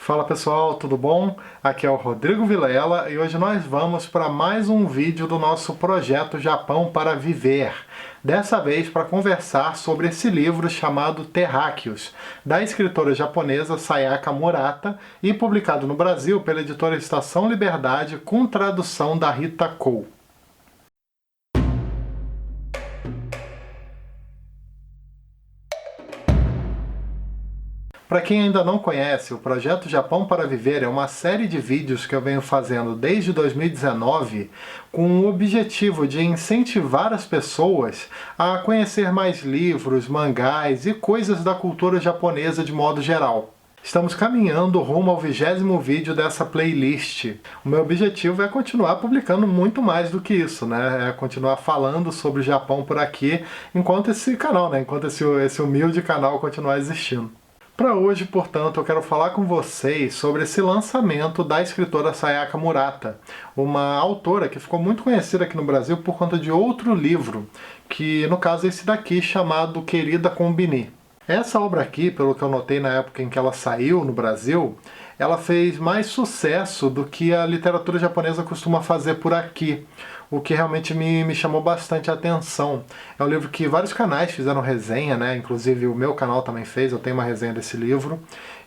Fala pessoal, tudo bom? Aqui é o Rodrigo Vilela e hoje nós vamos para mais um vídeo do nosso projeto Japão para Viver. Dessa vez para conversar sobre esse livro chamado Terráqueos, da escritora japonesa Sayaka Murata e publicado no Brasil pela editora Estação Liberdade com tradução da Rita Kou. Para quem ainda não conhece, o Projeto Japão para Viver é uma série de vídeos que eu venho fazendo desde 2019 com o objetivo de incentivar as pessoas a conhecer mais livros, mangás e coisas da cultura japonesa de modo geral. Estamos caminhando rumo ao 20º vídeo dessa playlist. O meu objetivo é continuar publicando muito mais do que isso, né? É continuar falando sobre o Japão por aqui enquanto esse canal, né? Enquanto esse humilde canal continuar existindo. Para hoje, portanto, eu quero falar com vocês sobre esse lançamento da escritora Sayaka Murata, uma autora que ficou muito conhecida aqui no Brasil por conta de outro livro, que no caso é esse daqui, chamado Querida Kombini. Essa obra aqui, pelo que eu notei na época em que ela saiu no Brasil, ela fez mais sucesso do que a literatura japonesa costuma fazer por aqui, o que realmente me chamou bastante a atenção. É um livro que vários canais fizeram resenha, né? Inclusive o meu canal também fez, eu tenho uma resenha desse livro.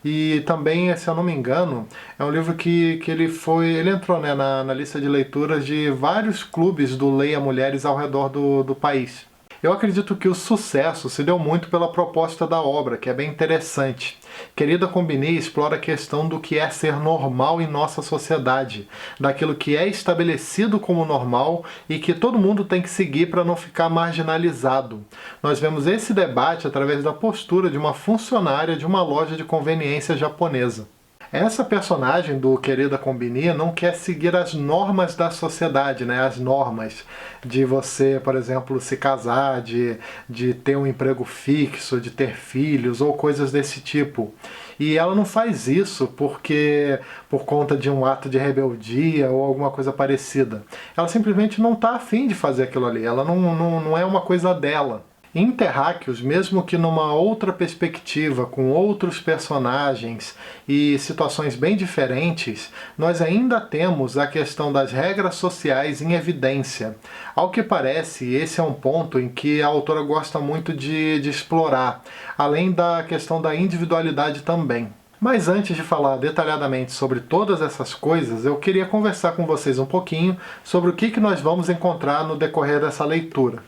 E também, se eu não me engano, é um livro que ele entrou, né, na lista de leituras de vários clubes do Leia Mulheres ao redor do país. Eu acredito que o sucesso se deu muito pela proposta da obra, que é bem interessante. Querida Kombini explora a questão do que é ser normal em nossa sociedade, daquilo que é estabelecido como normal e que todo mundo tem que seguir para não ficar marginalizado. Nós vemos esse debate através da postura de uma funcionária de uma loja de conveniência japonesa. Essa personagem do Querida Kombini não quer seguir as normas da sociedade, né? As normas de você, por exemplo, se casar, de ter um emprego fixo, de ter filhos ou coisas desse tipo. E ela não faz isso por conta de um ato de rebeldia ou alguma coisa parecida. Ela simplesmente não está afim de fazer aquilo ali, ela não é uma coisa dela. Em Terráqueos, mesmo que numa outra perspectiva, com outros personagens e situações bem diferentes, nós ainda temos a questão das regras sociais em evidência. Ao que parece, esse é um ponto em que a autora gosta muito de explorar, além da questão da individualidade também. Mas antes de falar detalhadamente sobre todas essas coisas, eu queria conversar com vocês um pouquinho sobre o que nós vamos encontrar no decorrer dessa leitura.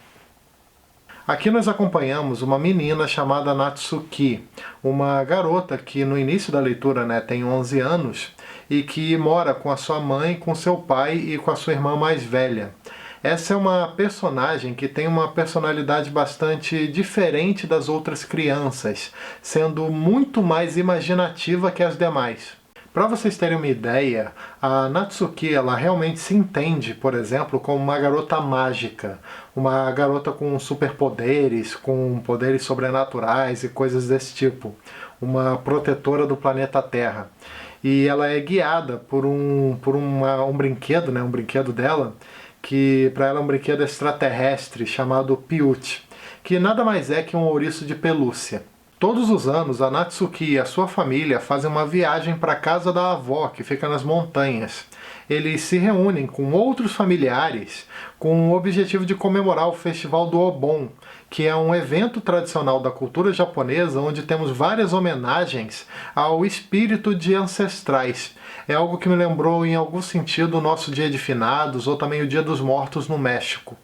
Aqui nós acompanhamos uma menina chamada Natsuki, uma garota que no início da leitura, né, tem 11 anos e que mora com a sua mãe, com seu pai e com a sua irmã mais velha. Essa é uma personagem que tem uma personalidade bastante diferente das outras crianças, sendo muito mais imaginativa que as demais. Para vocês terem uma ideia, a Natsuki ela realmente se entende, por exemplo, como uma garota mágica, uma garota com superpoderes, com poderes sobrenaturais e coisas desse tipo, uma protetora do planeta Terra. E ela é guiada por um brinquedo, né, um brinquedo dela, que para ela é um brinquedo extraterrestre chamado Piut, que nada mais é que um ouriço de pelúcia. Todos os anos, a Natsuki e a sua família fazem uma viagem para a casa da avó, que fica nas montanhas. Eles se reúnem com outros familiares com o objetivo de comemorar o Festival do Obon, que é um evento tradicional da cultura japonesa onde temos várias homenagens ao espírito de ancestrais. É algo que me lembrou em algum sentido o nosso Dia de Finados ou também o Dia dos Mortos no México.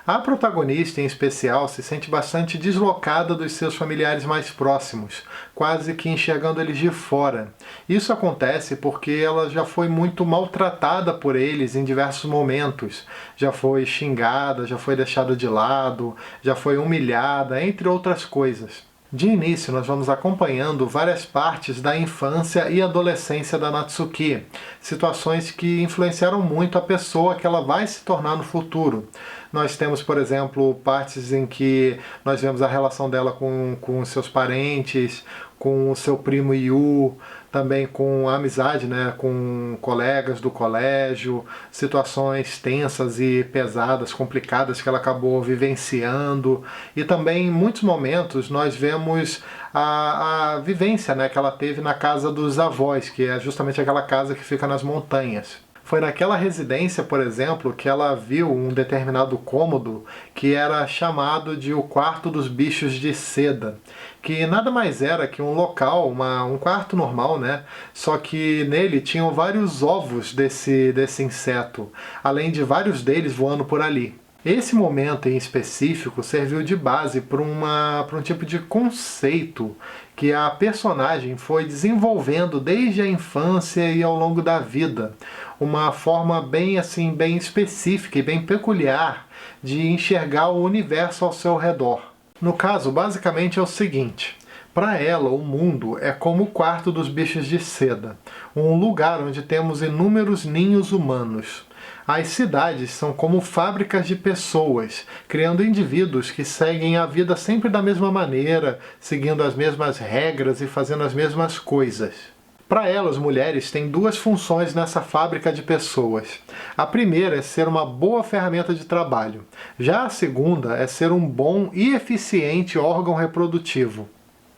A protagonista, em especial, se sente bastante deslocada dos seus familiares mais próximos, quase que enxergando eles de fora. Isso acontece porque ela já foi muito maltratada por eles em diversos momentos. Já foi xingada, já foi deixada de lado, já foi humilhada, entre outras coisas. De início, nós vamos acompanhando várias partes da infância e adolescência da Natsuki, situações que influenciaram muito a pessoa que ela vai se tornar no futuro. Nós temos, por exemplo, partes em que nós vemos a relação dela com seus parentes, com o seu primo Yu. também com a amizade, né, com colegas do colégio, situações tensas e pesadas, complicadas que ela acabou vivenciando, e também em muitos momentos nós vemos a vivência, né, que ela teve na casa dos avós, que é justamente aquela casa que fica nas montanhas. Foi naquela residência, por exemplo, que ela viu um determinado cômodo que era chamado de o quarto dos bichos de seda, que nada mais era que um local, um quarto normal, né? Só que nele tinham vários ovos desse inseto, além de vários deles voando por ali. Esse momento em específico serviu de base para um tipo de conceito que a personagem foi desenvolvendo desde a infância e ao longo da vida. Uma forma bem específica e bem peculiar de enxergar o universo ao seu redor. No caso, basicamente é o seguinte: para ela, o mundo é como o quarto dos bichos de seda, um lugar onde temos inúmeros ninhos humanos. As cidades são como fábricas de pessoas, criando indivíduos que seguem a vida sempre da mesma maneira, seguindo as mesmas regras e fazendo as mesmas coisas. Para ela, as mulheres têm duas funções nessa fábrica de pessoas. A primeira é ser uma boa ferramenta de trabalho. Já a segunda é ser um bom e eficiente órgão reprodutivo.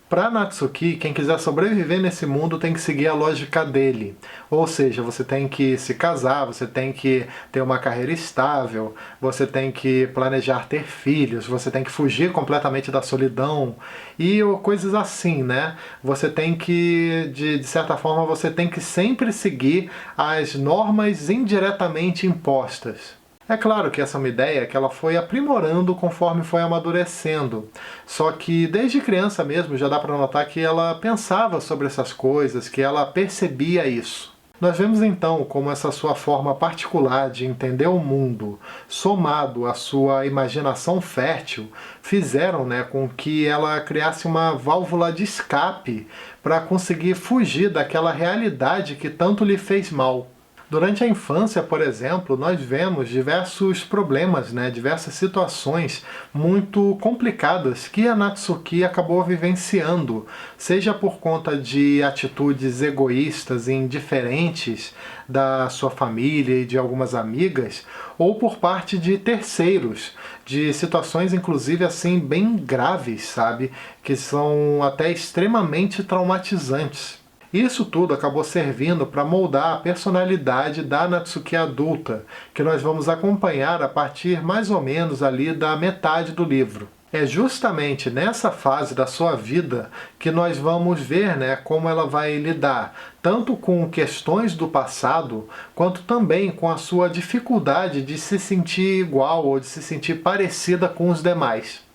Para Natsuki, quem quiser sobreviver nesse mundo tem que seguir a lógica dele. Ou seja, você tem que se casar, você tem que ter uma carreira estável, você tem que planejar ter filhos, você tem que fugir completamente da solidão e coisas assim, né? Você tem que, de certa forma, você tem que sempre seguir as normas indiretamente impostas. É claro que essa é uma ideia que ela foi aprimorando conforme foi amadurecendo. Só que desde criança mesmo já dá para notar que ela pensava sobre essas coisas, que ela percebia isso. Nós vemos então como essa sua forma particular de entender o mundo, somado à sua imaginação fértil, fizeram, né, com que ela criasse uma válvula de escape para conseguir fugir daquela realidade que tanto lhe fez mal. Durante a infância, por exemplo, nós vemos diversos problemas, né, diversas situações muito complicadas que a Natsuki acabou vivenciando, seja por conta de atitudes egoístas e indiferentes da sua família e de algumas amigas, ou por parte de terceiros, de situações inclusive assim bem graves, sabe, que são até extremamente traumatizantes. Isso tudo acabou servindo para moldar a personalidade da Natsuki adulta, que nós vamos acompanhar a partir mais ou menos ali da metade do livro. É justamente nessa fase da sua vida que nós vamos ver, né, como ela vai lidar tanto com questões do passado, quanto também com a sua dificuldade de se sentir igual ou de se sentir parecida com os demais.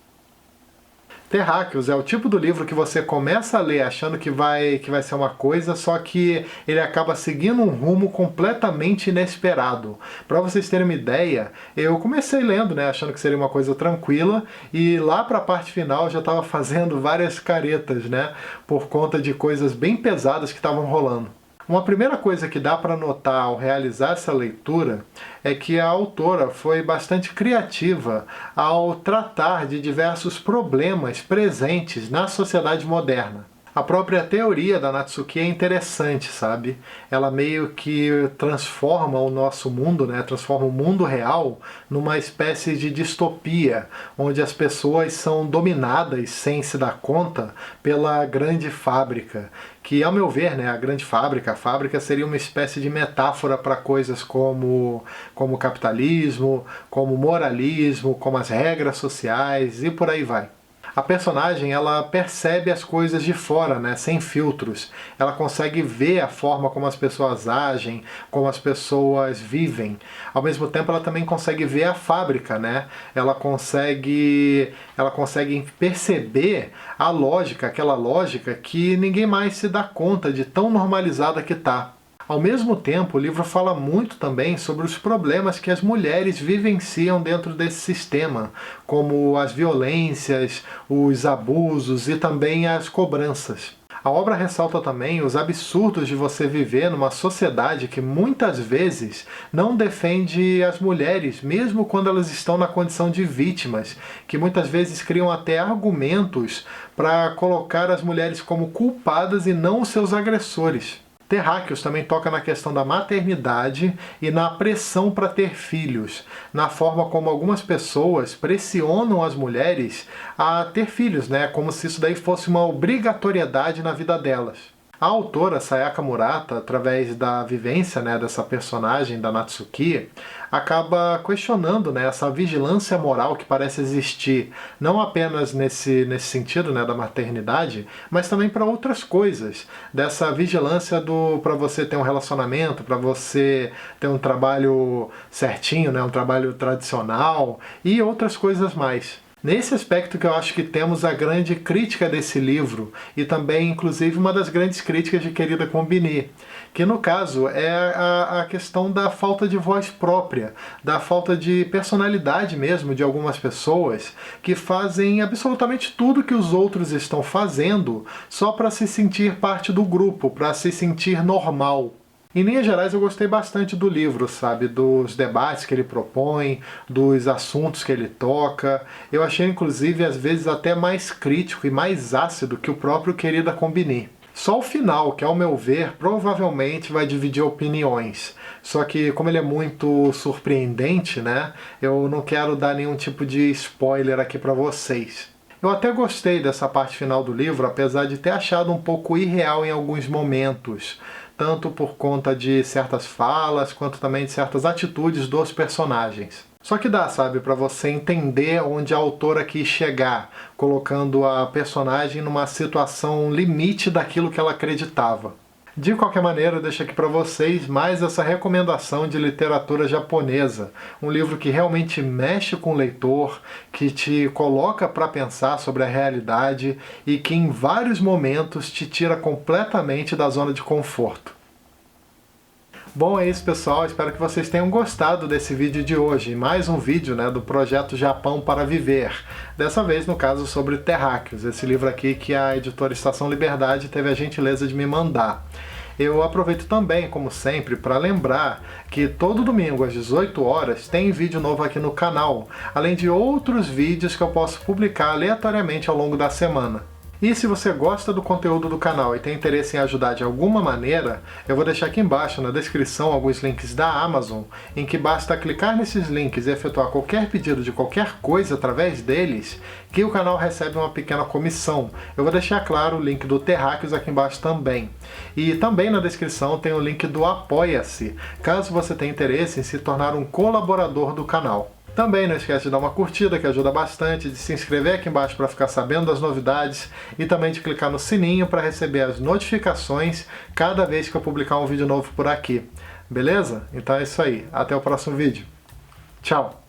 Terráqueos é o tipo do livro que você começa a ler achando que vai ser uma coisa, só que ele acaba seguindo um rumo completamente inesperado. Para vocês terem uma ideia, eu comecei lendo, né, achando que seria uma coisa tranquila, e lá para a parte final eu já estava fazendo várias caretas, né, por conta de coisas bem pesadas que estavam rolando. Uma primeira coisa que dá para notar ao realizar essa leitura é que a autora foi bastante criativa ao tratar de diversos problemas presentes na sociedade moderna. A própria teoria da Natsuki é interessante, sabe? Ela meio que transforma o nosso mundo, né? Transforma o mundo real numa espécie de distopia, onde as pessoas são dominadas sem se dar conta pela grande fábrica. Que, ao meu ver, né, a fábrica seria uma espécie de metáfora para coisas como capitalismo, como moralismo, como as regras sociais e por aí vai. A personagem, ela percebe as coisas de fora, né, sem filtros. Ela consegue ver a forma como as pessoas agem, como as pessoas vivem. Ao mesmo tempo, ela também consegue ver a fábrica, né? Ela consegue perceber a lógica, aquela lógica que ninguém mais se dá conta de tão normalizada que está. Ao mesmo tempo, o livro fala muito também sobre os problemas que as mulheres vivenciam dentro desse sistema, como as violências, os abusos e também as cobranças. A obra ressalta também os absurdos de você viver numa sociedade que muitas vezes não defende as mulheres, mesmo quando elas estão na condição de vítimas, que muitas vezes criam até argumentos para colocar as mulheres como culpadas e não os seus agressores. Terráqueos também toca na questão da maternidade e na pressão para ter filhos, na forma como algumas pessoas pressionam as mulheres a ter filhos, né? Como se isso daí fosse uma obrigatoriedade na vida delas. A autora Sayaka Murata, através da vivência, né, dessa personagem da Natsuki, acaba questionando, né, essa vigilância moral que parece existir, não apenas nesse sentido, né, da maternidade, mas também para outras coisas. Dessa vigilância para você ter um relacionamento, para você ter um trabalho certinho, né, um trabalho tradicional e outras coisas mais. Nesse aspecto que eu acho que temos a grande crítica desse livro, e também, inclusive, uma das grandes críticas de Querida Combini, que no caso é a questão da falta de voz própria, da falta de personalidade mesmo de algumas pessoas que fazem absolutamente tudo que os outros estão fazendo só para se sentir parte do grupo, para se sentir normal. Em linhas gerais, eu gostei bastante do livro, sabe? Dos debates que ele propõe, dos assuntos que ele toca. Eu achei, inclusive, às vezes até mais crítico e mais ácido que o próprio Querida Combini. Só o final, que ao meu ver, provavelmente vai dividir opiniões. Só que, como ele é muito surpreendente, né? Eu não quero dar nenhum tipo de spoiler aqui pra vocês. Eu até gostei dessa parte final do livro, apesar de ter achado um pouco irreal em alguns momentos, tanto por conta de certas falas, quanto também de certas atitudes dos personagens. Só que dá, sabe, para você entender onde a autora quis chegar, colocando a personagem numa situação limite daquilo que ela acreditava. De qualquer maneira, eu deixo aqui para vocês mais essa recomendação de literatura japonesa. Um livro que realmente mexe com o leitor, que te coloca para pensar sobre a realidade e que em vários momentos te tira completamente da zona de conforto. Bom, é isso, pessoal. Espero que vocês tenham gostado desse vídeo de hoje. Mais um vídeo, né, do projeto Japão para Viver. Dessa vez, no caso, sobre Terráqueos, esse livro aqui que a editora Estação Liberdade teve a gentileza de me mandar. Eu aproveito também, como sempre, para lembrar que todo domingo às 18 horas tem vídeo novo aqui no canal, além de outros vídeos que eu posso publicar aleatoriamente ao longo da semana. E se você gosta do conteúdo do canal e tem interesse em ajudar de alguma maneira, eu vou deixar aqui embaixo na descrição alguns links da Amazon, em que basta clicar nesses links e efetuar qualquer pedido de qualquer coisa através deles, que o canal recebe uma pequena comissão. Eu vou deixar, claro, o link do Terráqueos aqui embaixo também. E também na descrição tem o link do Apoia-se, caso você tenha interesse em se tornar um colaborador do canal. Também não esquece de dar uma curtida, que ajuda bastante, de se inscrever aqui embaixo para ficar sabendo das novidades e também de clicar no sininho para receber as notificações cada vez que eu publicar um vídeo novo por aqui. Beleza? Então é isso aí. Até o próximo vídeo. Tchau!